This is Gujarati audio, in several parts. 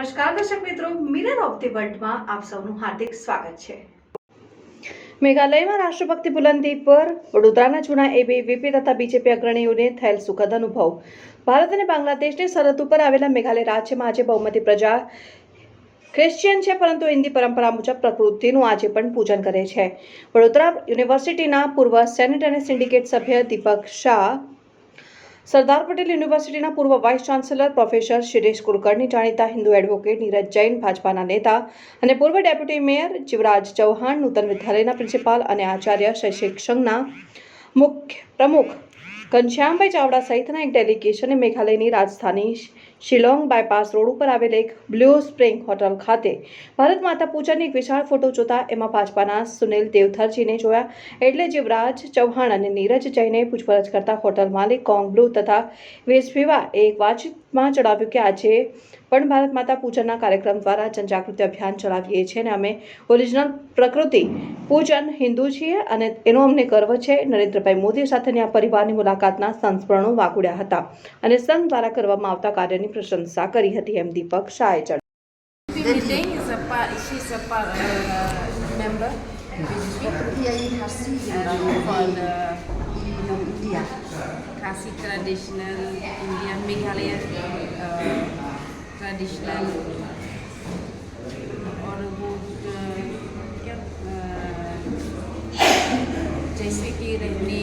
નમસ્કાર દર્શક મિત્રો, મિરર ઓફ ધી વર્લ્ડમાં આપ સૌનું હાર્દિક સ્વાગત છે। મેઘાલયમાં રાષ્ટ્રભક્તિ બુલંદી પર વડોદરાના જૂના એબીવીપી તથા બીજેપી અગ્રણીઓને થયેલ સુખદ અનુભવ। ભારત અને બાંગ્લાદેશની સરહદ ઉપર આવેલા મેઘાલય રાજ્યમાં આજે બહુમતી પ્રજા ક્રિશ્ચિયન છે, પરંતુ હિન્દી પરંપરા મુજબ પ્રકૃતિનું આજે પણ પૂજન કરે છે। વડોદરા યુનિવર્સિટીના પૂર્વ સેનેટ અને સિન્ડિકેટ સભ્ય દીપક શાહ, સરદાર પટેલ યુનિવર્સિટીના પૂર્વ vice chancellor professor Shirish Kulkarni, જાણીતા હિન્દુ એડવોકેટ નીરજ જૈન, ભાજપાના નેતા અને પૂર્વ ડેપ્યુટી મેયર જીવરાજ ચૌહાણ, નૂતન વિદ્યાલયના પ્રિન્સિપાલ અને આચાર્ય, શૈક્ષિક સંઘના મુખ્ય પ્રમુખ ઘનશ્યામભાઈ ચાવડા સહિતના એક ડેલિગેશને મેઘાલયની રાજધાની શિલોંગ બાયપાસ રોડ ઉપર આવેલ એક બ્લુ સ્પ્રિંગ હોટલ ખાતે ભારત માતા પૂજનની એક વિશાળ ફોટો જોતા એમાં ભાજપાના સુનિલ દેવધરજીને જોયા, એટલે જીવરાજ ચૌહાણ અને નીરજ જૈને પૂછપરછ કરતા હોટલ માલિક કોંગ બ્લુ તથા વેશભીવા એક વાતચીતમાં જણાવ્યું કે આજે પણ ભારત માતા પૂજનના કાર્યક્રમ દ્વારા જનજાગૃતિ અભિયાન ચલાવીએ છીએ અને અમે ઓરિજિનલ પ્રકૃતિ પૂજન હિન્દુ છીએ અને એનો અમને ગર્વ છે। નરેન્દ્રભાઈ મોદી સાથેની આ પરિવારની મુલાકાતના સંસ્મરણો વાગોડ્યા હતા અને સંઘ દ્વારા કરવામાં આવતા કાર્યની પ્રશંસા કરી હતી, એમ દીપક શાહે Classic traditional Indian Meghalaya traditional और वो क्या जैसे कि रहने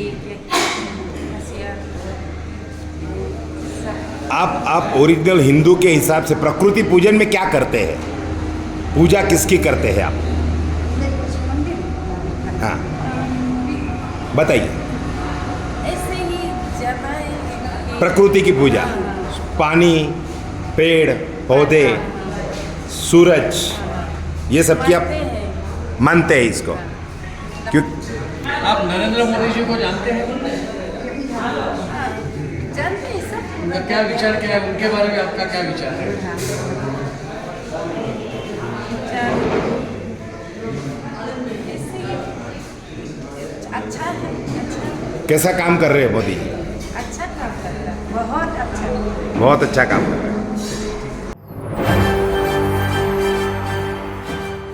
आप ओरिजिनल हिंदू के हिसाब से प्रकृति पूजन में क्या करते हैं? पूजा किसकी करते हैं आप? हाँ बताइए। ऐसे ही जाता है प्रकृति की पूजा, पानी, पेड़ पौधे, सूरज, ये सब की आप मानते हैं इसको? क्यों आप नरेंद्र मोदी जी को जानते हैं? जानते हैं सब। उनका क्या विचार क्या है, उनके बारे में आपका क्या विचार है? अच्छा है, अच्छा कैसा काम कर रहे हैं मोदी? अच्छा काम कर रहा है, बहुत अच्छा। बहुत अच्छा काम कर रहे हैं।